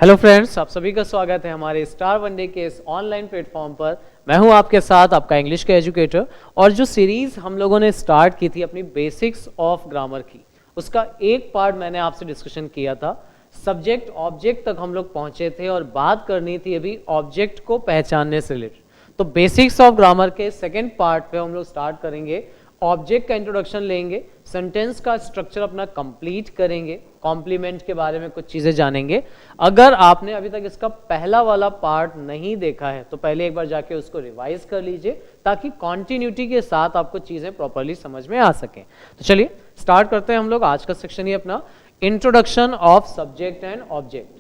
Hello friends, आप सभी का स्वागत है हमारे स्टार वनडे के इस ऑनलाइन प्लेटफॉर्म पर। मैं हूं आपके साथ आपका इंग्लिश का एजुकेटर। और जो सीरीज हम लोगों ने स्टार्ट की थी अपनी बेसिक्स ऑफ ग्रामर की, उसका एक पार्ट मैंने आपसे डिस्कशन किया था। सब्जेक्ट ऑब्जेक्ट तक हम लोग पहुंचे थे और बात करनी थी अभी ऑब्जेक्ट को पहचानने से रिलेटेड। तो बेसिक्स ऑफ ग्रामर के सेकेंड पार्ट पे हम लोग स्टार्ट करेंगे, ऑब्जेक्ट का इंट्रोडक्शन लेंगे, सेंटेंस का स्ट्रक्चर अपना कंप्लीट करेंगे, कॉम्प्लीमेंट के बारे में कुछ चीजें जानेंगे। अगर आपने अभी तक इसका पहला वाला पार्ट नहीं देखा है तो पहले एक बार जाके उसको रिवाइज कर लीजिए ताकि कॉन्टिन्यूटी के साथ आपको चीजें प्रॉपर्ली समझ में आ सकें। तो चलिए स्टार्ट करते हैं हम लोग। आज का सेक्शन ही अपना introduction of subject and object.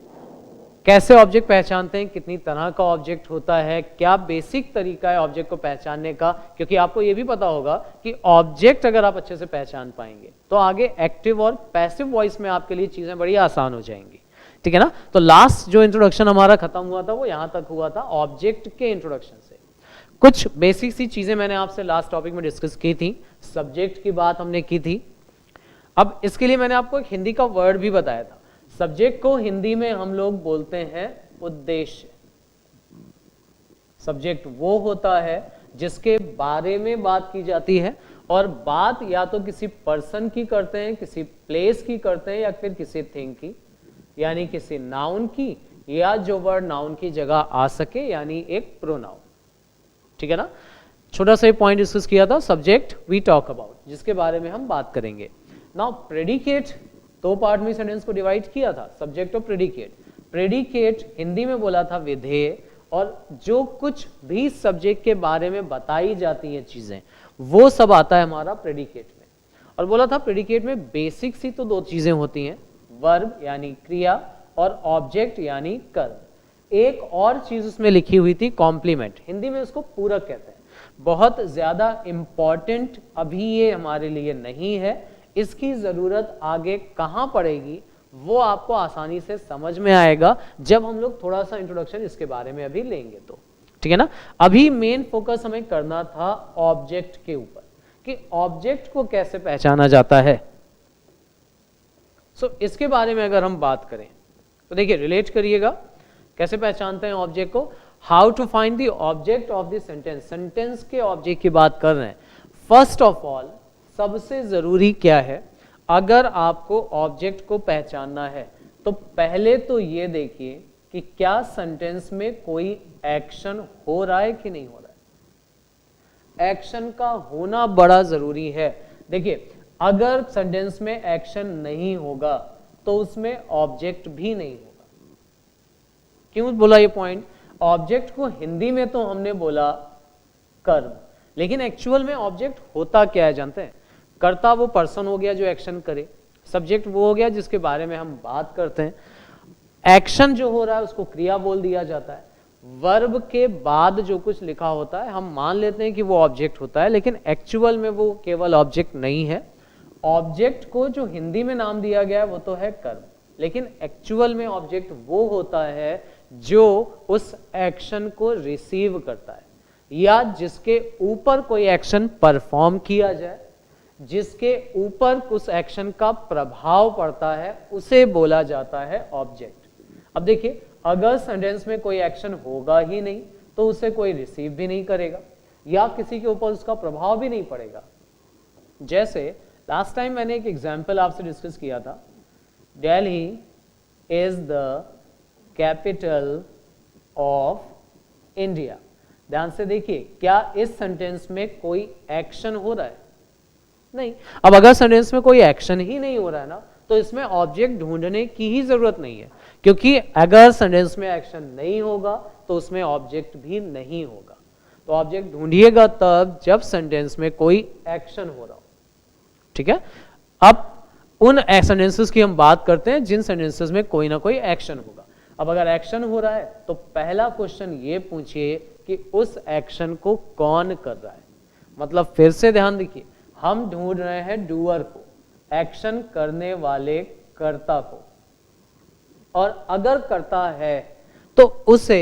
कैसे ऑब्जेक्ट पहचानते हैं, कितनी तरह का ऑब्जेक्ट होता है, क्या बेसिक तरीका है ऑब्जेक्ट को पहचानने का, क्योंकि आपको यह भी पता होगा कि ऑब्जेक्ट अगर आप अच्छे से पहचान पाएंगे तो आगे एक्टिव और पैसिव वॉइस में आपके लिए चीजें बड़ी आसान हो जाएंगी। ठीक है ना। तो लास्ट जो इंट्रोडक्शन हमारा खत्म हुआ था वो यहां तक हुआ था ऑब्जेक्ट के इंट्रोडक्शन से। कुछ बेसिक सी चीजें मैंने आपसे लास्ट टॉपिक में डिस्कस की थी। सब्जेक्ट की बात हमने की थी। अब इसके लिए मैंने आपको एक हिंदी का वर्ड भी बताया था। सब्जेक्ट को हिंदी में हम लोग बोलते हैं उद्देश्य। सब्जेक्ट वो होता है जिसके बारे में बात की जाती है, और बात या तो किसी पर्सन की करते हैं, किसी प्लेस की करते हैं, या फिर किसी थिंग की, यानी किसी नाउन की, या जो वर्ड नाउन की जगह आ सके यानी एक प्रोनाउन। ठीक है ना। छोटा सा पॉइंट डिस्कस किया था, सब्जेक्ट वी टॉक अबाउट, जिसके बारे में हम बात करेंगे। नाउ प्रेडिकेट, दो पार्ट में सेंटेंस को डिवाइड किया था, सब्जेक्ट और प्रेडिकेट। प्रेडिकेट हिंदी में बोला था विधेय, और जो कुछ भी सब्जेक्ट के बारे में बताई जाती हैं चीजें वो सब आता है हमारा प्रेडिकेट में। और बोला था प्रेडिकेट में बेसिक सी तो दो चीजें होती हैं, वर्ब यानी क्रिया और ऑब्जेक्ट यानी कर्म। एक और चीज उसमें लिखी हुई थी कॉम्प्लीमेंट, हिंदी में उसको पूरक कहते हैं। बहुत ज्यादा इंपॉर्टेंट अभी ये हमारे लिए नहीं है, इसकी जरूरत आगे कहां पड़ेगी वो आपको आसानी से समझ में आएगा जब हम लोग थोड़ा सा इंट्रोडक्शन इसके बारे में अभी लेंगे तो। ठीक है ना। अभी मेन फोकस हमें करना था ऑब्जेक्ट के ऊपर कि ऑब्जेक्ट को कैसे पहचाना जाता है। सो इसके बारे में अगर हम बात करें तो देखिए, रिलेट करिएगा कैसे पहचानते हैं ऑब्जेक्ट को। How to find the object of the sentence, sentence के ऑब्जेक्ट की बात कर रहे हैं। फर्स्ट ऑफ ऑल सबसे जरूरी क्या है, अगर आपको ऑब्जेक्ट को पहचानना है तो पहले तो ये देखिए कि क्या सेंटेंस में कोई एक्शन हो रहा है कि नहीं हो रहा है। एक्शन का होना बड़ा जरूरी है। देखिए, अगर सेंटेंस में एक्शन नहीं होगा तो उसमें ऑब्जेक्ट भी नहीं होगा। क्यों बोला ये पॉइंट? ऑब्जेक्ट को हिंदी में तो हमने बोला कर्म, लेकिन एक्चुअल में ऑब्जेक्ट होता क्या है जानते हैं? कर्ता वो पर्सन हो गया जो एक्शन करे, सब्जेक्ट वो हो गया जिसके बारे में हम बात करते हैं। एक्शन जो हो रहा है उसको क्रिया बोल दिया जाता है। वर्ब के बाद जो कुछ लिखा होता है हम मान लेते हैं कि वो ऑब्जेक्ट होता है, लेकिन एक्चुअल में वो केवल ऑब्जेक्ट नहीं है। ऑब्जेक्ट को जो हिंदी में नाम दिया गया है वो तो है कर्म, लेकिन एक्चुअल में ऑब्जेक्ट वो होता है जो उस एक्शन को रिसीव करता है, या जिसके ऊपर कोई एक्शन परफॉर्म किया जाए, जिसके ऊपर उस एक्शन का प्रभाव पड़ता है, उसे बोला जाता है ऑब्जेक्ट। अब देखिए, अगर सेंटेंस में कोई एक्शन होगा ही नहीं तो उसे कोई रिसीव भी नहीं करेगा या किसी के ऊपर उसका प्रभाव भी नहीं पड़ेगा। जैसे लास्ट टाइम मैंने एक एग्जांपल आपसे डिस्कस किया था, Delhi is the capital of India. ध्यान से देखिए, क्या इस सेंटेंस में कोई एक्शन हो रहा है? नहीं। अब अगर सेंटेंस में कोई एक्शन ही नहीं हो रहा है ना, तो इसमें ऑब्जेक्ट ढूंढने की ही जरूरत नहीं है, क्योंकि अगर सेंटेंस में एक्शन नहीं होगा तो उसमें ऑब्जेक्ट भी नहीं होगा। तो ऑब्जेक्ट ढूंढिएगा तब जब सेंटेंस में कोई एक्शन हो रहा हो। ठीक है। अब उन सेंटेंसेस की हम बात करते हैं जिन सेंटेंसेस में कोई ना कोई एक्शन होगा। अब अगर एक्शन हो रहा है तो पहला क्वेश्चन ये पूछिए कि उस एक्शन को कौन कर रहा है। मतलब फिर से ध्यान दीजिए, हम ढूंढ रहे हैं डूअर को, एक्शन करने वाले कर्ता को, और अगर करता है तो उसे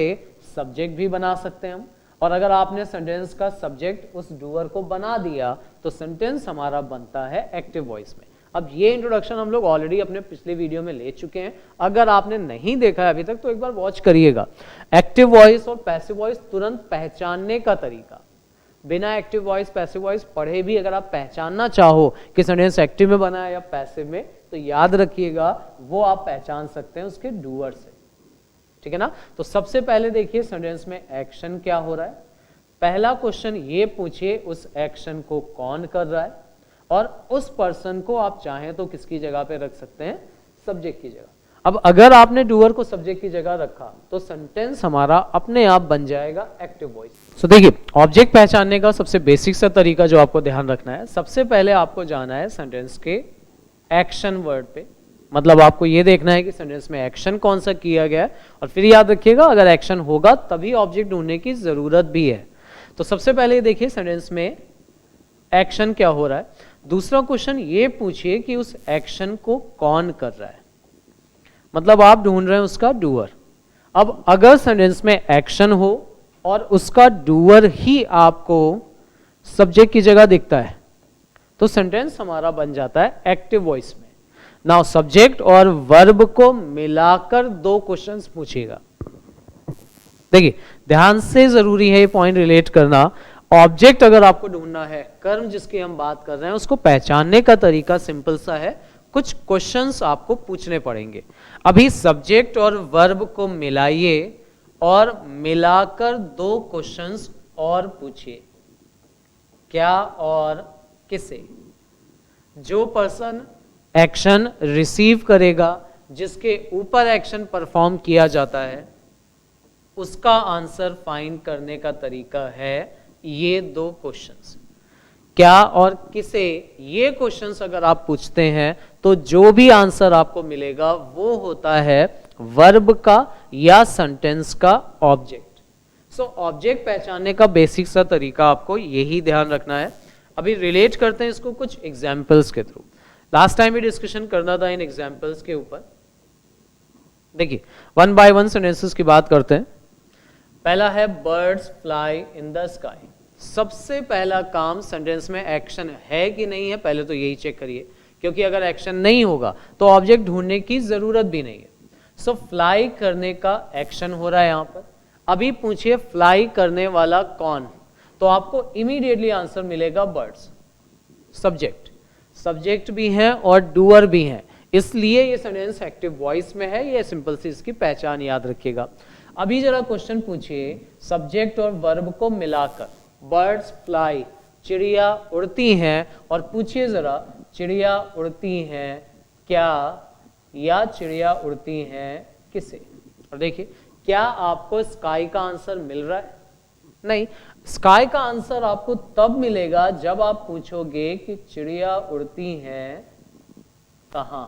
सब्जेक्ट भी बना सकते हैं हम। और अगर आपने सेंटेंस का सब्जेक्ट उस डूअर को बना दिया तो सेंटेंस हमारा बनता है एक्टिव वॉइस में। अब ये इंट्रोडक्शन हम लोग ऑलरेडी अपने पिछले वीडियो में ले चुके हैं, अगर आपने नहीं देखा है अभी तक तो एक बार वॉच करिएगा। एक्टिव वॉइस और पैसिव वॉइस तुरंत पहचानने का तरीका, बिना एक्टिव वॉइस पैसिव वॉइस पढ़े भी अगर आप पहचानना चाहो कि सेंटेंस एक्टिव में बना है या पैसिव में, तो याद रखिएगा वो आप पहचान सकते हैं उसके डूअर से, ठीक है ना। तो सबसे पहले देखिए सेंटेंस में एक्शन क्या हो रहा है। पहला क्वेश्चन ये पूछिए उस एक्शन को कौन कर रहा है, और उस पर्सन को आप चाहें तो किसकी जगह पे रख सकते हैं, सब्जेक्ट की जगह। अब अगर आपने डूअर को सब्जेक्ट की जगह रखा तो सेंटेंस हमारा अपने आप बन जाएगा एक्टिव वॉइस। सो देखिए ऑब्जेक्ट पहचानने का सबसे बेसिक सा तरीका जो आपको ध्यान रखना है, सबसे पहले आपको जाना है सेंटेंस के एक्शन वर्ड पे, मतलब आपको ये देखना है कि सेंटेंस में एक्शन कौन सा किया गया है, और फिर याद रखिएगा अगर एक्शन होगा तभी ऑब्जेक्ट ढूंढने की जरूरत भी है। तो सबसे पहले देखिए सेंटेंस में एक्शन क्या हो रहा है। दूसरा क्वेश्चन ये पूछिए कि उस एक्शन को कौन कर रहा है, मतलब आप ढूंढ रहे हैं उसका डूअर। अब अगर सेंटेंस में एक्शन हो और उसका डूअर ही आपको सब्जेक्ट की जगह दिखता है तो सेंटेंस हमारा बन जाता है एक्टिव वॉइस में। नाउ सब्जेक्ट और वर्ब को मिलाकर दो क्वेश्चंस पूछिएगा। देखिए ध्यान से जरूरी है ये पॉइंट रिलेट करना। ऑब्जेक्ट अगर आपको ढूंढना है, कर्म जिसकी हम बात कर रहे हैं उसको पहचानने का तरीका सिंपल सा है, कुछ क्वेश्चंस आपको पूछने पड़ेंगे। अभी सब्जेक्ट और वर्ब को मिलाइए और मिलाकर दो क्वेश्चंस और पूछिए, क्या और किसे। जो पर्सन एक्शन रिसीव करेगा, जिसके ऊपर एक्शन परफॉर्म किया जाता है, उसका आंसर फाइंड करने का तरीका है ये दो क्वेश्चंस, क्या और किसे। ये क्वेश्चंस अगर आप पूछते हैं तो जो भी आंसर आपको मिलेगा वो होता है वर्ब का या सेंटेंस का ऑब्जेक्ट। सो ऑब्जेक्ट पहचानने का बेसिक सा तरीका आपको यही ध्यान रखना है। अभी रिलेट करते हैं इसको कुछ एग्जाम्पल्स के थ्रू। लास्ट टाइम भी डिस्कशन करना था इन एग्जाम्पल्स के ऊपर। देखिए वन बाय वन सेंटेंसेस की बात करते हैं। पहला है birds fly in the sky. सबसे पहला काम सेंटेंस में एक्शन है कि नहीं है पहले तो यही चेक करिए, क्योंकि अगर एक्शन नहीं होगा तो ऑब्जेक्ट ढूंढने की जरूरत भी नहीं है। सो फ्लाई करने का एक्शन हो रहा है यहां पर। अभी पूछिए फ्लाई करने वाला कौन, तो आपको इमीडिएटली आंसर मिलेगा बर्ड्स। सब्जेक्ट भी है और डूअर भी है, इसलिए ये सेंटेंस एक्टिव वॉइस में है। ये सिंपल सी इसकी पहचान याद रखिएगा। अभी जरा क्वेश्चन पूछिए सब्जेक्ट और वर्ब को मिलाकर, बर्ड्स फ्लाई, चिड़िया उड़ती हैं, और पूछिए जरा चिड़िया उड़ती हैं क्या या चिड़िया उड़ती हैं किसे। और देखिए क्या आपको स्काई का आंसर मिल रहा है? नहीं, स्काई का आंसर आपको तब मिलेगा जब आप पूछोगे कि चिड़िया उड़ती हैं कहां,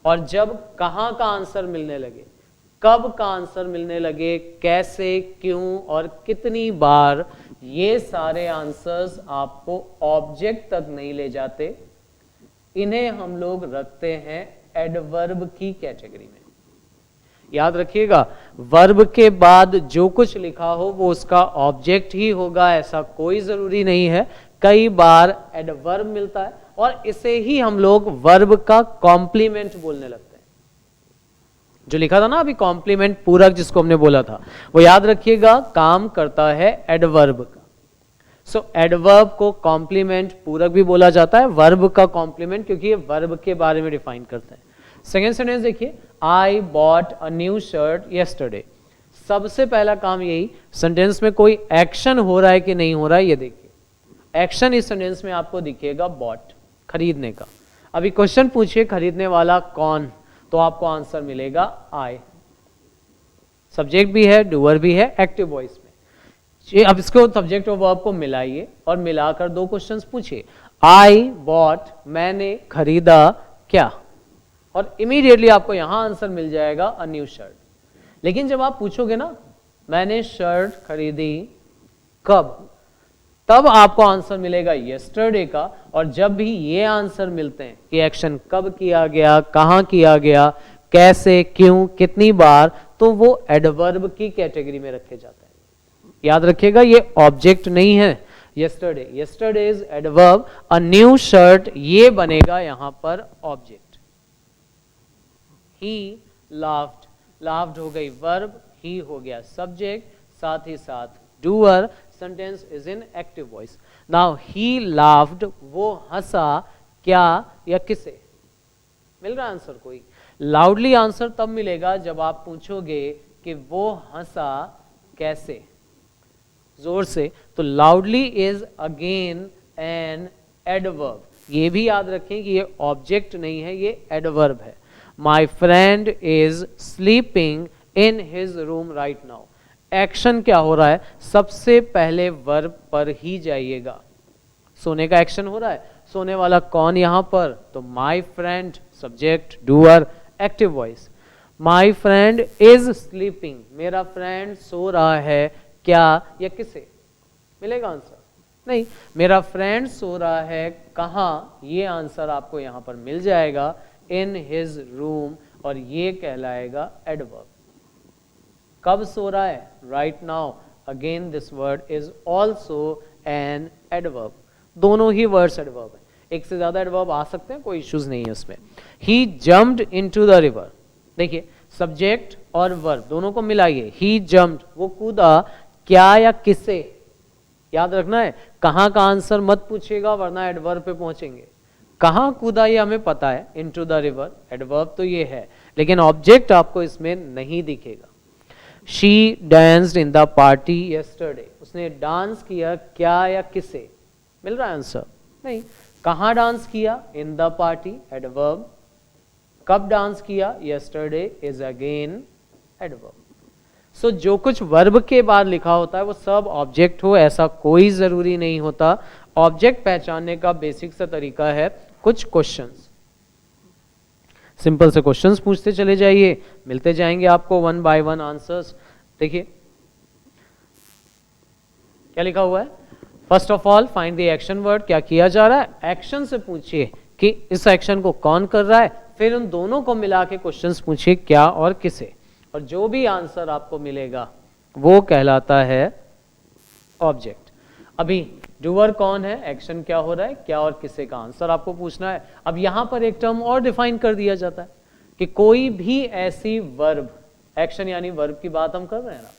और जब कहां का आंसर मिलने लगे, कब का आंसर मिलने लगे, कैसे, क्यों और कितनी बार, ये सारे आंसर्स आपको ऑब्जेक्ट तक नहीं ले जाते। इन्हें हम लोग रखते हैं एडवर्ब की कैटेगरी में। याद रखिएगा वर्ब के बाद जो कुछ लिखा हो वो उसका ऑब्जेक्ट ही होगा, ऐसा कोई जरूरी नहीं है। कई बार एडवर्ब मिलता है और इसे ही हम लोग वर्ब का कॉम्प्लीमेंट बोलने लगते हैं। जो लिखा था ना अभी कॉम्प्लीमेंट, पूरक जिसको हमने बोला था, वो याद रखिएगा काम करता है एडवर्ब का। सो एडवर्ब को कॉम्प्लीमेंट, पूरक भी बोला जाता है, वर्ब का कॉम्प्लीमेंट, क्योंकि ये वर्ब के बारे में डिफाइन करता है। सेकेंड सेंटेंस देखिए, I bought a new shirt yesterday. सबसे पहला काम यही, सेंटेंस में कोई एक्शन हो रहा है कि नहीं हो रहा है ये देखिए। एक्शन इस सेंटेंस में आपको दिखेगा बॉट, खरीदने का। अभी क्वेश्चन पूछिए खरीदने वाला कौन, तो आपको आंसर मिलेगा आई। सब्जेक्ट भी है, डूअर भी है, एक्टिव वॉइस में। अब इसको सब्जेक्ट और वर्ब को मिलाइए और मिलाकर दो क्वेश्चंस पूछिए। आई बॉट, मैंने खरीदा क्या, और इमीडिएटली आपको यहां आंसर मिल जाएगा अ न्यू शर्ट। लेकिन जब आप पूछोगे ना मैंने शर्ट खरीदी कब, तब आपको आंसर मिलेगा यस्टरडे का। और जब भी ये आंसर मिलते हैं कि एक्शन कब किया गया, कहां किया गया, कैसे, क्यों, कितनी बार, तो वो एडवर्ब की कैटेगरी में रखे जाते हैं। याद रखिएगा ये ऑब्जेक्ट नहीं है, yesterday, yesterday is adverb, a new shirt ये बनेगा यहां पर ऑब्जेक्ट. He laughed, laughed हो गई verb, he हो गया सब्जेक्ट, साथ ही साथ doer, sentence is in active voice. Now he laughed, वो हंसा क्या या किसे? मिल रहा आंसर कोई? लाउडली आंसर तब मिलेगा जब आप पूछोगे कि वो हंसा कैसे, जोर से. तो loudly is again an adverb. ये भी याद रखें कि ये ऑब्जेक्ट नहीं है, ये एडवर्ब है. My friend is sleeping in his room right now. Action क्या हो रहा है? सबसे पहले वर्ब पर ही जाइएगा. सोने का एक्शन हो रहा है. सोने वाला कौन यहां पर? तो my friend, subject, doer, active voice. My friend is sleeping, मेरा फ्रेंड सो रहा है क्या या किसे? मिलेगा आंसर? नहीं. मेरा फ्रेंड सो रहा है कहाँ, ये आंसर आपको यहां पर मिल जाएगा, इन हिज रूम, और ये कहलाएगा एडवर्ब. कब सो रहा है? Right now. Again this word is also an adverb. दोनों ही वर्ड्स एडवर्ब है. एक से ज्यादा एडवर्ब आ सकते हैं, कोई इश्यूज नहीं है उसमें. ही जम्प्ड इनटू द रिवर. देखिए सब्जेक्ट और वर्ब दोनों को मिलाइए. ही जम्प्ड, वो कूदा क्या या किसे? याद रखना है, कहां का आंसर मत पूछिएगा वरना एडवर्ब पे पहुंचेंगे. कहां कूदा ये हमें पता है, इनटू द रिवर, एडवर्ब तो ये है, लेकिन ऑब्जेक्ट आपको इसमें नहीं दिखेगा. She danced in the party yesterday. उसने डांस किया क्या या किसे? मिल रहा है आंसर? नहीं. कहां डांस किया? In the party, adverb. कब डांस किया? Yesterday is again adverb. So जो कुछ वर्ब के बाद लिखा होता है वो सब ऑब्जेक्ट हो, ऐसा कोई जरूरी नहीं होता. ऑब्जेक्ट पहचानने का बेसिक सा तरीका है कुछ क्वेश्चंस. सिंपल से क्वेश्चंस पूछते चले जाइए, मिलते जाएंगे आपको वन बाय वन आंसर्स. देखिए क्या लिखा हुआ है. First of all find the action word. क्या किया जा रहा है? एक्शन से पूछिए कि इस एक्शन को कौन कर रहा है, फिर उन दोनों को मिला के क्वेश्चंस पूछिए क्या और किसे, और जो भी आंसर आपको मिलेगा वो कहलाता है ऑब्जेक्ट. अभी डूअर कौन है, एक्शन क्या हो रहा है, क्या और किसे का आंसर आपको पूछना है. अब यहां पर एक टर्म और डिफाइन कर दिया जाता है कि कोई भी ऐसी वर्ब, एक्शन यानी वर्ब की बात हम कर रहे हैं ना,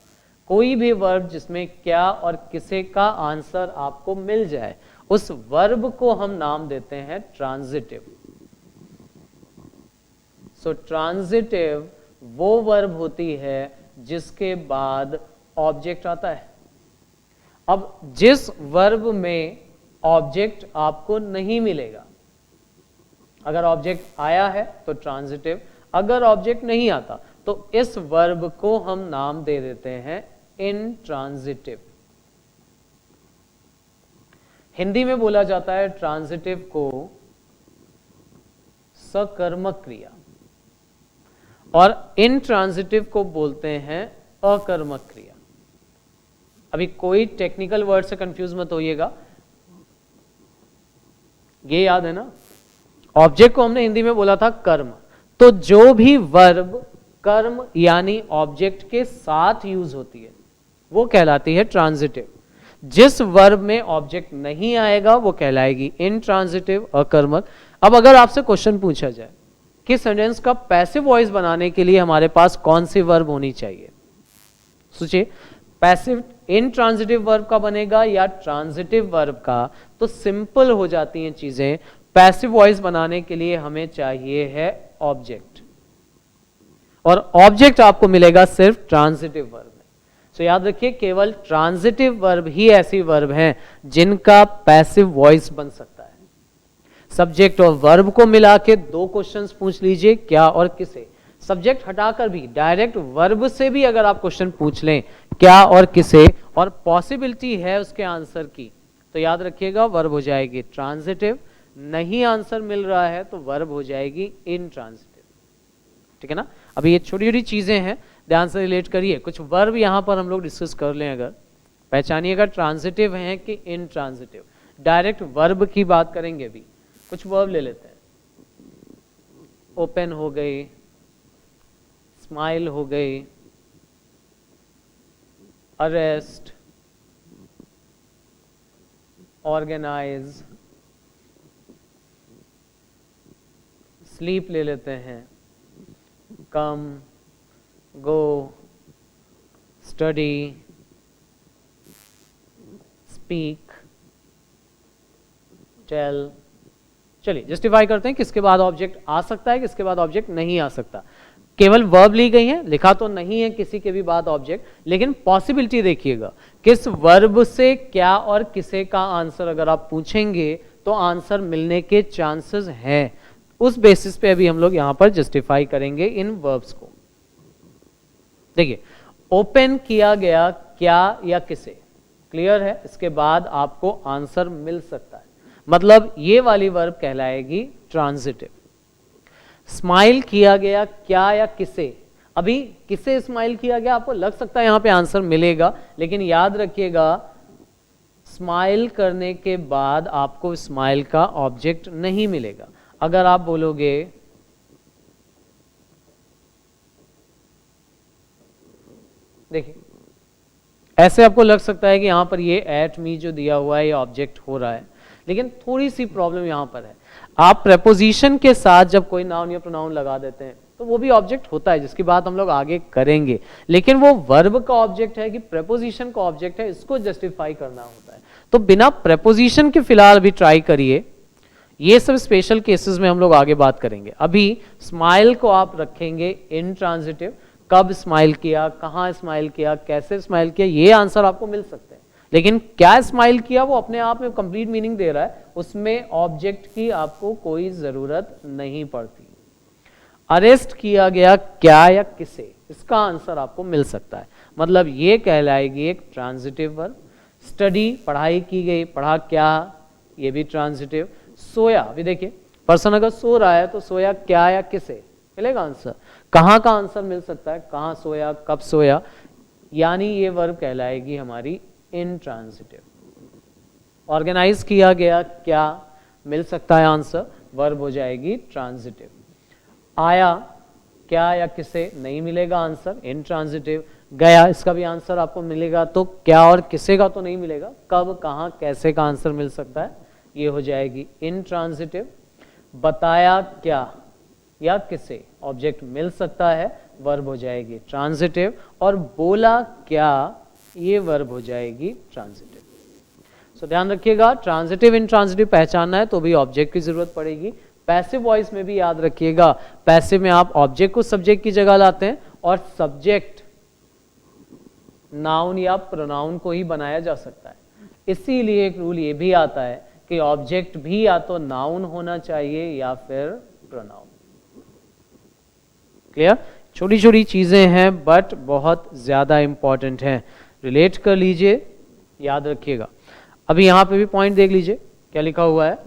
कोई भी वर्ब जिसमें क्या और किसे का आंसर आपको मिल जाए, उस वर्ब को हम नाम देते हैं ट्रांजिटिव. सो ट्रांजिटिव वो वर्ब होती है जिसके बाद ऑब्जेक्ट आता है. अब जिस वर्ब में ऑब्जेक्ट आपको नहीं मिलेगा, अगर ऑब्जेक्ट आया है तो ट्रांजिटिव, अगर ऑब्जेक्ट नहीं आता तो इस वर्ब को हम नाम दे देते हैं इनट्रांजिटिव. हिंदी में बोला जाता है ट्रांजिटिव को सकर्मक क्रिया, और इनट्रांजिटिव को बोलते हैं अकर्मक क्रिया. अभी कोई टेक्निकल वर्ड से कंफ्यूज मत होइएगा, ये याद है ना, ऑब्जेक्ट को हमने हिंदी में बोला था कर्म, तो जो भी वर्ब कर्म यानी ऑब्जेक्ट के साथ यूज होती है वो कहलाती है ट्रांजिटिव. जिस वर्ब में ऑब्जेक्ट नहीं आएगा वो कहलाएगी इनट्रांजिटिव, अकर्मक. अब अगर आपसे क्वेश्चन पूछा जाए कि सेंटेंस का पैसिव वॉइस बनाने के लिए हमारे पास कौन सी वर्ब होनी चाहिए, सोचिए, पैसिव इनट्रांजिटिव वर्ब का बनेगा या ट्रांजिटिव वर्ब का, तो सिंपल हो जाती हैं चीजें. पैसिव वॉइस बनाने के लिए हमें चाहिए है ऑब्जेक्ट, और ऑब्जेक्ट आपको मिलेगा सिर्फ ट्रांजिटिव वर्ब में. सो याद रखिए, केवल ट्रांजिटिव वर्ब ही ऐसी वर्ब हैं जिनका पैसिव वॉइस बन सकता है. सब्जेक्ट और वर्ब को मिला के दो क्वेश्चंस पूछ लीजिए, क्या और किसे. सब्जेक्ट हटाकर भी डायरेक्ट वर्ब से भी अगर आप क्वेश्चन पूछ लें क्या और किसे, और पॉसिबिलिटी है उसके आंसर की, तो याद रखिएगा वर्ब हो जाएगी ट्रांजिटिव. नहीं आंसर मिल रहा है तो वर्ब हो जाएगी इनट्रांजिटिव. ठीक है ना. अभी ये छोटी छोटी चीजें हैं, ध्यान से रिलेट करिए. कुछ वर्ब यहां पर हम लोग डिस्कस कर लें, अगर पहचानिएगा ट्रांजिटिव हैं कि इनट्रांजिटिव. डायरेक्ट वर्ब की बात करेंगे भी. कुछ वर्ब ले लेते हैं. ओपन हो गई, स्माइल हो गई, अरेस्ट, ऑर्गेनाइज, स्लीप ले लेते हैं, कम, गो, स्टडी, स्पीक, टेल। चलिए जस्टिफाई करते हैं किसके बाद ऑब्जेक्ट आ सकता है, किसके बाद ऑब्जेक्ट नहीं आ सकता। केवल वर्ब ली गई है, लिखा तो नहीं है किसी के भी बाद ऑब्जेक्ट, लेकिन पॉसिबिलिटी देखिएगा किस वर्ब से क्या और किसे का आंसर अगर आप पूछेंगे तो आंसर मिलने के चांसेस हैं। उस बेसिस पे अभी हम लोग यहां पर जस्टिफाई करेंगे इन वर्ब्स को। देखिए, ओपन किया गया क्या या किसे, क्लियर है, इसके बाद आपको आंसर मिल सकता है, मतलब ये वाली वर्ब कहलाएगी ट्रांजिटिव। स्माइल किया गया क्या या किसे, अभी किसे स्माइल किया गया, आपको लग सकता है यहां पे आंसर मिलेगा, लेकिन याद रखिएगा स्माइल करने के बाद आपको स्माइल का ऑब्जेक्ट नहीं मिलेगा। अगर आप बोलोगे देखिए ऐसे आपको लग सकता है कि यहां पर ये एट मी जो दिया हुआ है ये ऑब्जेक्ट हो रहा है, लेकिन थोड़ी सी प्रॉब्लम यहां पर है। आप प्रेपोजिशन के साथ जब कोई नाउन या प्रोनाउन लगा देते हैं तो वो भी ऑब्जेक्ट होता है, जिसकी बात हम लोग आगे करेंगे, लेकिन वो वर्ब का ऑब्जेक्ट है कि प्रेपोजिशन का ऑब्जेक्ट है, इसको जस्टिफाई करना होता है। तो बिना प्रेपोजिशन के फिलहाल भी ट्राई करिए, ये सब स्पेशल केसेस में हम लोग आगे बात करेंगे। अभी स्माइल को आप रखेंगे इंट्रांजिटिव, कब स्माइल किया, कहां स्माइल किया, कैसे स्माइल किया, ये आंसर आपको मिल सकते हैं, लेकिन क्या स्माइल किया वो अपने आप में कंप्लीट मीनिंग दे रहा है, उसमें ऑब्जेक्ट की आपको कोई जरूरत नहीं पड़ती। अरेस्ट किया गया क्या या किसे, इसका आंसर आपको मिल सकता है, मतलब ये कहलाएगी एक ट्रांजिटिव वर्ब। स्टडी, पढ़ाई की गई, पढ़ा क्या, ये भी ट्रांजिटिव। सोया, अभी देखिए पर्सन अगर सो रहा है तो सोया क्या या किसे मिलेगा आंसर, कहां का आंसर मिल सकता है, कहां सोया, कब सोया, यानी ये वर्ब कहलाएगी हमारी इंट्रांजिटिव। ऑर्गेनाइज किया गया क्या मिल सकता है आंसर, वर्ब हो जाएगी ट्रांजिटिव। आया क्या या किसे नहीं मिलेगा आंसर, इंट्रांजिटिव। गया, इसका भी आंसर आपको मिलेगा, तो क्या और किसे का तो नहीं मिलेगा, कब, कहां, कैसे का आंसर मिल सकता है, ये हो जाएगी इंट्रांजिटिव। बताया क्या या किसे, ऑब्जेक्ट मिल सकता है, वर्ब हो जाएगी ट्रांजिटिव। और बोला क्या, ये वर्ब हो जाएगी ट्रांजिटिव। सो ध्यान रखिएगा, ट्रांजिटिव इंट्रांजिटिव पहचानना है तो भी ऑब्जेक्ट की जरूरत पड़ेगी। पैसिव वॉइस में भी याद रखिएगा, पैसिव में आप ऑब्जेक्ट को सब्जेक्ट की जगह लाते हैं और सब्जेक्ट नाउन या प्रोनाउन को ही बनाया जा सकता है। इसीलिए एक रूल ये भी आता है कि ऑब्जेक्ट भी या तो नाउन होना चाहिए या फिर प्रोनाउन। क्लियर? छोटी छोटी चीजें हैं बट बहुत ज्यादा इंपॉर्टेंट हैं, रिलेट कर लीजिए, याद रखिएगा। अभी यहां पे भी पॉइंट देख लीजिए क्या लिखा हुआ है।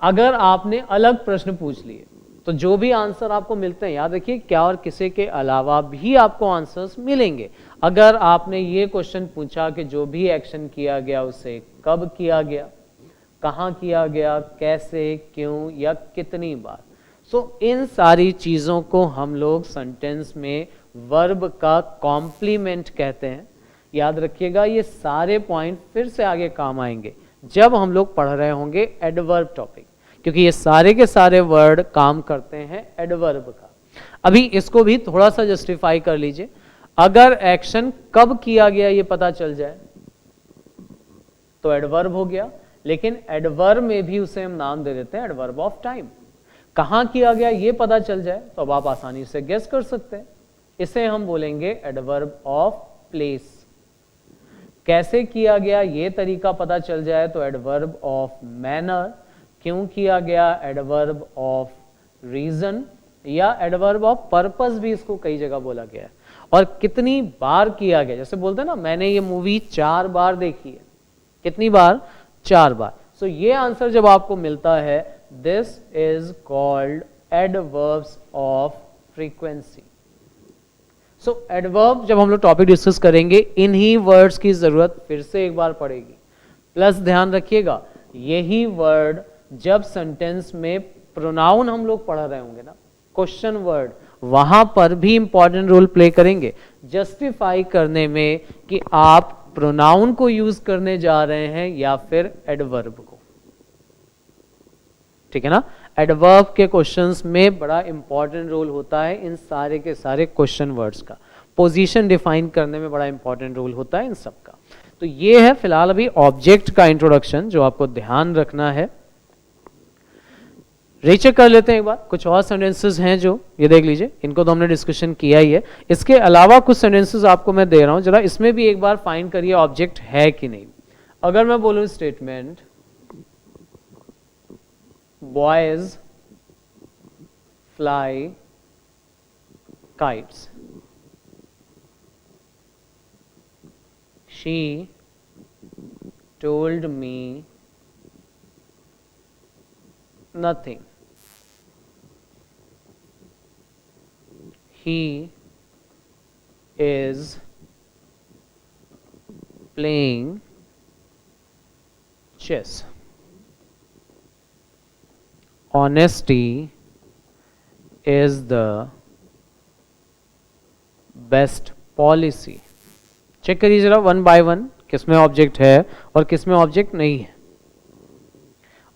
अगर आपने अलग प्रश्न पूछ लिए तो जो भी आंसर आपको मिलते हैं, याद रखिए क्या और किसे के अलावा भी आपको आंसर्स मिलेंगे। अगर आपने ये क्वेश्चन पूछा कि जो भी एक्शन किया गया उसे कब किया गया, कहां किया गया, कैसे, क्यों या कितनी बार, सो इन सारी चीजों को हम लोग सेंटेंस में वर्ब का कॉम्प्लीमेंट कहते हैं। याद रखिएगा ये सारे पॉइंट फिर से आगे काम आएंगे जब हम लोग पढ़ रहे होंगे एडवर्ब टॉपिक, क्योंकि ये सारे के सारे वर्ड काम करते हैं एडवर्ब का। अभी इसको भी थोड़ा सा जस्टिफाई कर लीजिए। अगर एक्शन कब किया गया ये पता चल जाए तो एडवर्ब हो गया, लेकिन एडवर्ब में भी उसे हम नाम दे देते हैं एडवर्ब ऑफ टाइम। कहां किया गया ये पता चल जाए तो अब आप आसानी से गेस कर सकते हैं, इसे हम बोलेंगे एडवर्ब ऑफ प्लेस। कैसे किया गया ये तरीका पता चल जाए तो एडवर्ब ऑफ मैनर। क्यों किया गया, एडवर्ब ऑफ रीजन या एडवर्ब ऑफ पर्पस भी इसको कई जगह बोला गया है। और कितनी बार किया गया, जैसे बोलते हैं ना मैंने ये मूवी 4 बार देखी है, कितनी बार, 4 बार। सो ये आंसर जब आपको मिलता है, this is called adverbs of frequency. So adverb जब हम लोग टॉपिक डिस्कस करेंगे इन्हीं वर्ड्स की जरूरत फिर से एक बार पड़ेगी। प्लस ध्यान रखिएगा यही वर्ड जब सेंटेंस में प्रोनाउन हम लोग पढ़ रहे होंगे ना, क्वेश्चन वर्ड, वहां पर भी इंपॉर्टेंट रोल प्ले करेंगे जस्टिफाई करने में कि आप प्रोनाउन को यूज करने जा रहे हैं या फिर एडवर्ब को। ठीक है ना, एडवर्ब के क्वेश्चंस में बड़ा इंपॉर्टेंट रोल होता है इन सारे के सारे क्वेश्चन वर्ड्स का, पोजीशन डिफाइन करने में बड़ा इंपॉर्टेंट रोल होता है इन सब का। तो ये है फिलहाल अभी ऑब्जेक्ट का इंट्रोडक्शन जो आपको ध्यान रखना है। रीचेक कर लेते हैं एक बार, कुछ और सेंटेंसेस हैं जो ये देख लीजिए, इनको तो हमने डिस्कशन किया ही है। इसके अलावा कुछ सेंटेंसेस आपको मैं दे रहा हूं, जरा इसमें भी एक बार फाइंड करिए ऑब्जेक्ट है कि नहीं। अगर मैं बोलूं statement boys fly kites, she told me nothing, he is playing chess, honesty is the best policy। Check करिए जरा वन बाय वन किसमें ऑब्जेक्ट है और किसमें ऑब्जेक्ट नहीं है,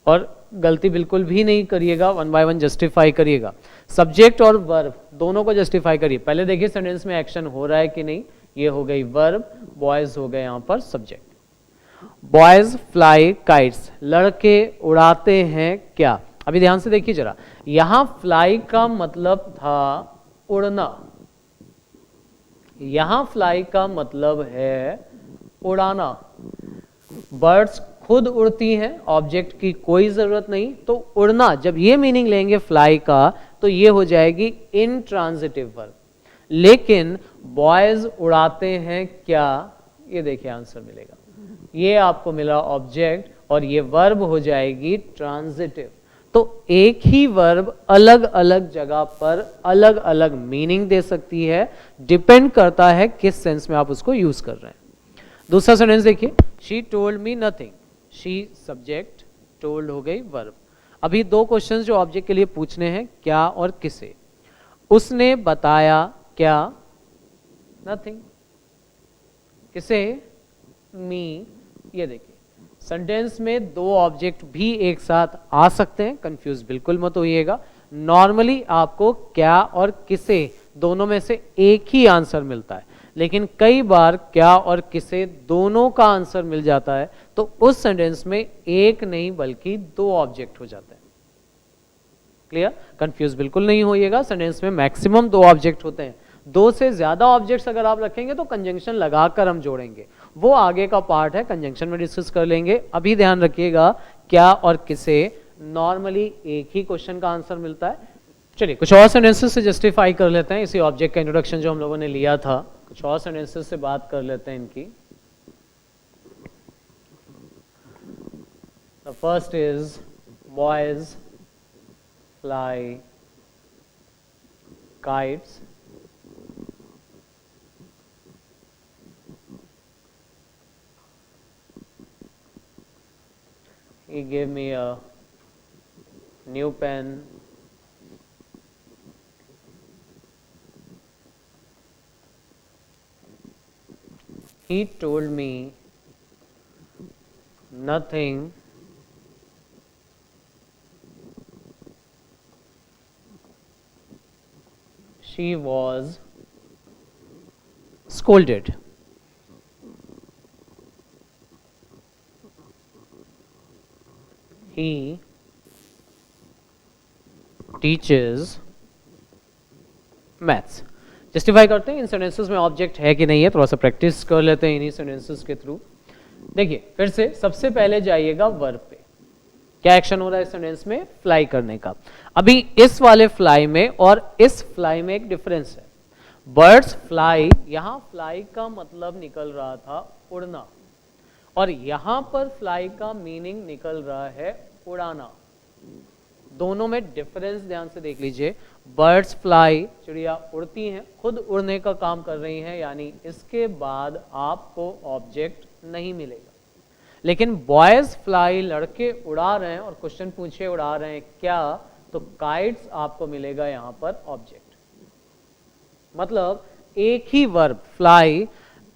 और गलती बिल्कुल भी नहीं करिएगा, वन बाय वन जस्टिफाई करिएगा। सब्जेक्ट और वर्ब दोनों को जस्टिफाई करिए। पहले देखिए सेंटेंस में एक्शन हो रहा है कि नहीं, ये हो गई वर्ब, बॉयज हो गए यहां पर सब्जेक्ट। बॉयज फ्लाई काइट्स, लड़के उड़ाते हैं क्या। अभी ध्यान से देखिए जरा, यहां फ्लाई का मतलब था उड़ना, यहां फ्लाई का मतलब है उड़ाना। बर्ड्स खुद उड़ती हैं, ऑब्जेक्ट की कोई जरूरत नहीं, तो उड़ना जब ये मीनिंग लेंगे फ्लाई का तो ये हो जाएगी इंट्रांजिटिव वर्ब। लेकिन बॉयज उड़ाते हैं क्या, ये देखिए आंसर मिलेगा, ये आपको मिला ऑब्जेक्ट और ये वर्ब हो जाएगी ट्रांजिटिव। तो एक ही वर्ब अलग अलग जगह पर अलग अलग मीनिंग दे सकती है, डिपेंड करता है किस सेंस में आप उसको यूज कर रहे हैं। दूसरा सेंटेंस देखिए, she told me nothing, she subject, told हो गई वर्ब। अभी दो क्वेश्चंस जो ऑब्जेक्ट के लिए पूछने हैं, क्या और किसे। उसने बताया क्या, नथिंग, किसे, मी। ये देखिए सेंटेंस में दो ऑब्जेक्ट भी एक साथ आ सकते हैं, कंफ्यूज बिल्कुल मत होइएगा। नॉर्मली आपको क्या और किसे दोनों में से एक ही आंसर मिलता है, लेकिन कई बार क्या और किसे दोनों का आंसर मिल जाता है, तो उस सेंटेंस में एक नहीं बल्कि दो ऑब्जेक्ट हो जाते हैं। क्लियर, कंफ्यूज बिल्कुल नहीं होइएगा, सेंटेंस में मैक्सिमम दो ऑब्जेक्ट होते हैं। दो से ज्यादा ऑब्जेक्ट्स अगर आप रखेंगे तो कंजंक्शन लगाकर हम जोड़ेंगे, वो आगे का पार्ट है, कंजंक्शन में डिस्कस कर लेंगे। अभी ध्यान रखिएगा, क्या और किसे नॉर्मली एक ही क्वेश्चन का आंसर मिलता है। चलिए कुछ और सेंटेंसेस से जस्टिफाई कर लेते हैं इसी ऑब्जेक्ट का इंट्रोडक्शन जो हम लोगों ने लिया था, कुछ और सेंटेंसेस से बात कर लेते हैं इनकी। The first is boys fly kites, he gave me a new pen, he told me nothing, she was scolded. He teaches maths. Justify करते हैं इन सेंटेंसेस में ऑब्जेक्ट है कि नहीं है, थोड़ा सा प्रैक्टिस कर लेते हैं इन्हीं सेंटेंसेस के थ्रू। देखिए फिर से सबसे पहले जाइएगा वर्ब पे, क्या एक्शन हो रहा है इस सेंटेंस में, फ्लाई करने का। अभी इस वाले फ्लाई में और इस फ्लाई में एक डिफरेंस है। बर्ड्स फ्लाई, यहां फ्लाई का मतलब निकल रहा था उड़ना, और यहां पर फ्लाई का मीनिंग निकल रहा है उड़ाना। दोनों में डिफरेंस ध्यान से देख लीजिए। बर्ड्स फ्लाई, चिड़िया उड़ती हैं, खुद उड़ने का काम कर रही हैं, यानी इसके बाद आपको ऑब्जेक्ट नहीं मिलेगा। लेकिन बॉयज फ्लाई, लड़के उड़ा रहे हैं, और क्वेश्चन पूछे उड़ा रहे हैं क्या, तो काइट्स आपको मिलेगा यहां पर ऑब्जेक्ट। मतलब एक ही वर्ब फ्लाई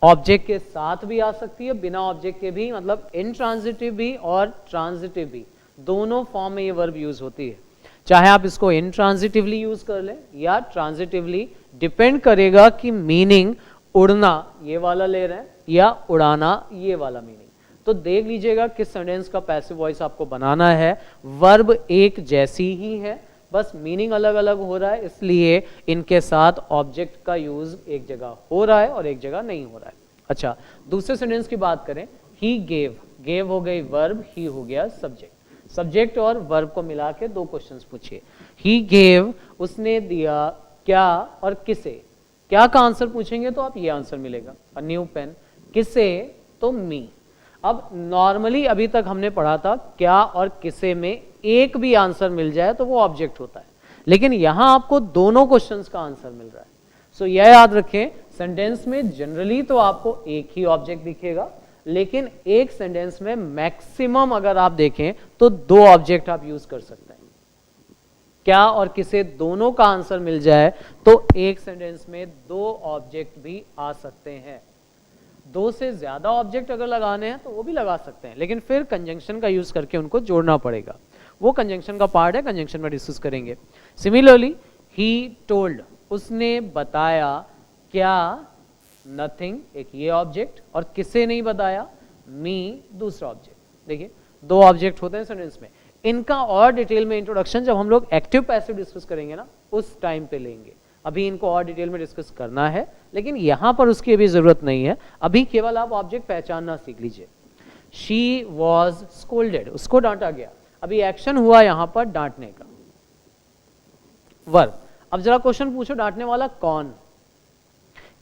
ऑब्जेक्ट के साथ भी आ सकती है, बिना ऑब्जेक्ट के भी, मतलब इंट्रांजिटिव भी और ट्रांजिटिव भी, दोनों फॉर्म में ये वर्ब यूज होती है। चाहे आप इसको इंट्रांजिटिवली यूज कर लें या ट्रांजिटिवली, डिपेंड करेगा कि मीनिंग उड़ना ये वाला ले रहे हैं या उड़ाना ये वाला मीनिंग। तो देख लीजिएगा किस सेंटेंस का पैसिव वॉइस आपको बनाना है। वर्ब एक जैसी ही है, बस मीनिंग अलग अलग हो रहा है, इसलिए इनके साथ ऑब्जेक्ट का यूज एक जगह हो रहा है और एक जगह नहीं हो रहा है। अच्छा, दूसरे सेंटेंस की बात करें, ही गेव, गेव हो गई वर्ब, ही हो गया सब्जेक्ट। सब्जेक्ट और वर्ब को मिला के दो क्वेश्चंस पूछिए। ही गेव, उसने दिया, क्या और किसे। क्या का आंसर पूछेंगे तो आप ये आंसर मिलेगा, अ न्यू पेन। किसे तो मी। अब नॉर्मली अभी तक हमने पढ़ा था क्या और किसे में एक भी आंसर मिल जाए तो वो ऑब्जेक्ट होता है, लेकिन यहां आपको दोनों क्वेश्चंस का आंसर मिल रहा है। सो यह याद रखें, सेंटेंस में जनरली तो आपको एक ही ऑब्जेक्ट दिखेगा, लेकिन एक सेंटेंस में मैक्सिमम अगर आप देखें तो दो ऑब्जेक्ट आप यूज कर सकते हैं। क्या और किसे दोनों का आंसर मिल जाए तो एक सेंटेंस में दो ऑब्जेक्ट भी आ सकते हैं। दो से ज्यादा ऑब्जेक्ट अगर लगाने हैं तो वो भी लगा सकते हैं, लेकिन फिर कंजंक्शन का यूज करके उनको जोड़ना पड़ेगा। वो कंजंक्शन का पार्ट है, कंजंक्शन में डिस्कस करेंगे। सिमिलरली, ही टोल्ड, उसने बताया, क्या नथिंग एक ये ऑब्जेक्ट, और किसे नहीं बताया, मी दूसरा ऑब्जेक्ट। देखिए दो ऑब्जेक्ट होते हैं सेंटेंस में। इनका और डिटेल में इंट्रोडक्शन जब हम लोग एक्टिव पैसिव डिस्कस करेंगे ना, उस टाइम पे लेंगे। अभी इनको और डिटेल में डिस्कस करना है, लेकिन यहां पर उसकी अभी जरूरत नहीं है। अभी केवल आप ऑब्जेक्ट पहचानना सीख लीजिए। शी वॉज स्कोल्डेड, उसको डांटा गया। अभी एक्शन हुआ यहां पर डांटने का, वर्ब। अब जरा क्वेश्चन पूछो, डांटने वाला कौन?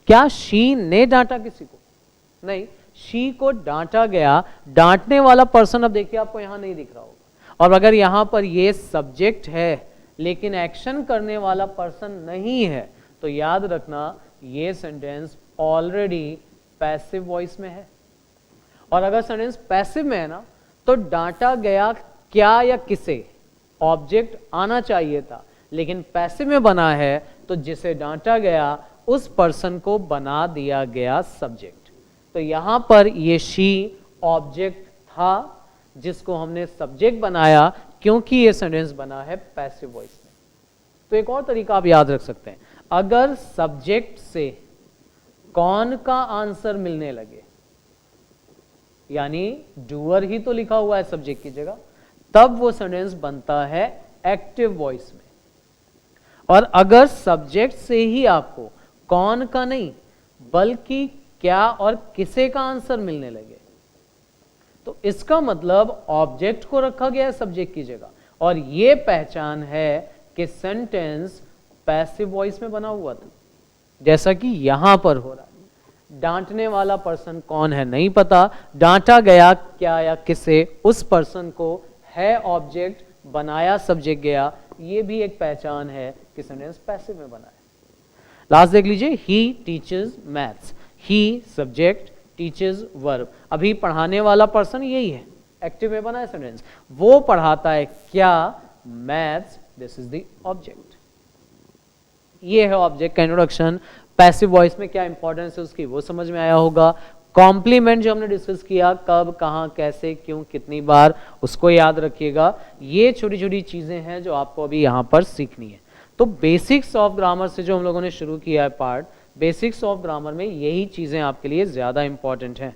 क्या शी ने डांटा किसी को? नहीं, शी को डांटा गया। डांटने वाला पर्सन अब देखिए आपको यहां नहीं दिख रहा होगा, और अगर यहां पर ये सब्जेक्ट है लेकिन एक्शन करने वाला पर्सन नहीं है, तो याद रखना ये सेंटेंस ऑलरेडी पैसिव वॉइस में है। और अगर सेंटेंस पैसिव में है ना, तो डांटा गया क्या या किसे, ऑब्जेक्ट आना चाहिए था, लेकिन पैसिव में बना है तो जिसे डांटा गया उस पर्सन को बना दिया गया सब्जेक्ट। तो यहां पर ये शी ऑब्जेक्ट था जिसको हमने सब्जेक्ट बनाया, क्योंकि ये सेंटेंस बना है पैसिव वॉइस में। तो एक और तरीका आप याद रख सकते हैं, अगर सब्जेक्ट से कौन का आंसर मिलने लगे, यानी डूअर ही तो लिखा हुआ है सब्जेक्ट की जगह, तब वो सेंटेंस बनता है एक्टिव वॉइस में। और अगर सब्जेक्ट से ही आपको कौन का नहीं बल्कि क्या और किसे का आंसर मिलने लगे, तो इसका मतलब ऑब्जेक्ट को रखा गया है सब्जेक्ट की जगह, और ये पहचान है कि सेंटेंस पैसिव वॉइस में बना हुआ था, जैसा कि यहां पर हो रहा है। डांटने वाला पर्सन कौन है नहीं पता, डांटा गया क्या या किसे, उस पर्सन को है ऑब्जेक्ट, बनाया सब्जेक्ट गया, ये भी एक पहचान है कि सेंटेंस पैसिव में बना है। लास्ट देख लीजिए, he teaches maths, he subject, teaches verb. अभी पढ़ाने वाला पर्सन यही है, एक्टिव में बना है सेंटेंस, वो पढ़ाता है क्या, maths, this is the object. ये है ऑब्जेक्ट का इंट्रोडक्शन। पैसिव वॉइस में क्या इंपॉर्टेंस है उसकी वो समझ में आया होगा। कॉम्प्लीमेंट जो हमने डिस्कस किया, कब, कहां, कैसे, क्यों, कितनी बार, उसको याद रखिएगा। ये छोटी छोटी चीजें हैं जो आपको अभी यहां पर सीखनी है। तो बेसिक्स ऑफ ग्रामर से जो हम लोगों ने शुरू किया है पार्ट, बेसिक्स ऑफ ग्रामर में यही चीजें आपके लिए ज्यादा इंपॉर्टेंट हैं।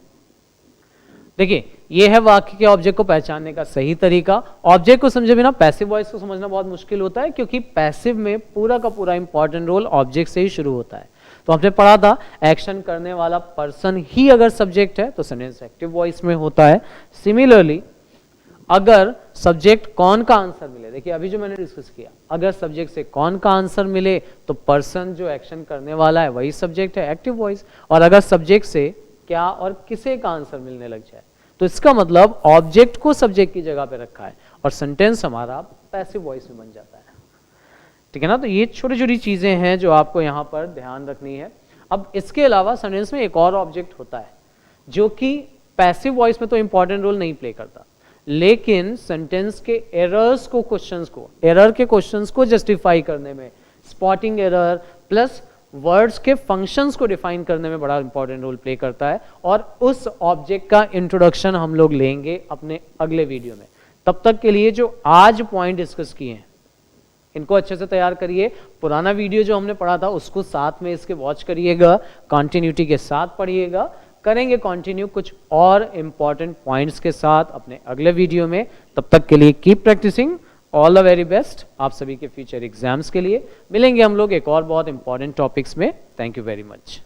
देखिए ये है वाक्य के ऑब्जेक्ट को पहचानने का सही तरीका। ऑब्जेक्ट को समझे बिना पैसिव वॉइस को समझना बहुत मुश्किल होता है, क्योंकि पैसिव में पूरा का पूरा इंपॉर्टेंट रोल ऑब्जेक्ट से ही शुरू होता है। तो आपने पढ़ा था एक्शन करने वाला पर्सन ही अगर सब्जेक्ट है तो सेंटेंस एक्टिव वॉइस में होता है। सिमिलरली अगर सब्जेक्ट कौन का आंसर मिले, देखिए अभी जो मैंने डिस्कस किया, अगर सब्जेक्ट से कौन का आंसर मिले तो पर्सन जो एक्शन करने वाला है वही सब्जेक्ट है, एक्टिव वॉइस। और अगर सब्जेक्ट से क्या और किसे का आंसर मिलने लग जाए तो इसका मतलब ऑब्जेक्ट को सब्जेक्ट की जगह पे रखा है और सेंटेंस हमारा पैसिव वॉइस में बन जाता है। ठीक है ना। तो ये छोटी छोटी चीजें हैं जो आपको यहाँ पर ध्यान रखनी है। अब इसके अलावा सेंटेंस में एक और ऑब्जेक्ट होता है जो कि पैसिव वॉइस में तो इंपॉर्टेंट रोल नहीं प्ले करता, लेकिन सेंटेंस के एरर्स को, क्वेश्चंस को, एरर के क्वेश्चंस को जस्टिफाई करने में, स्पॉटिंग एरर प्लस वर्ड्स के फंक्शंस को डिफाइन करने में बड़ा इंपॉर्टेंट रोल प्ले करता है, और उस ऑब्जेक्ट का इंट्रोडक्शन हम लोग लेंगे अपने अगले वीडियो में। तब तक के लिए जो आज पॉइंट डिस्कस किए हैं इनको अच्छे से तैयार करिए। पुराना वीडियो जो हमने पढ़ा था उसको साथ में इसके वॉच करिएगा, कंटिन्यूटी के साथ पढ़िएगा। करेंगे कंटिन्यू कुछ और इंपॉर्टेंट पॉइंट्स के साथ अपने अगले वीडियो में। तब तक के लिए keep practising, all the very best आप सभी के फ्यूचर एग्जाम्स के लिए। मिलेंगे हम लोग एक और बहुत इंपॉर्टेंट टॉपिक्स में। Thank you very much.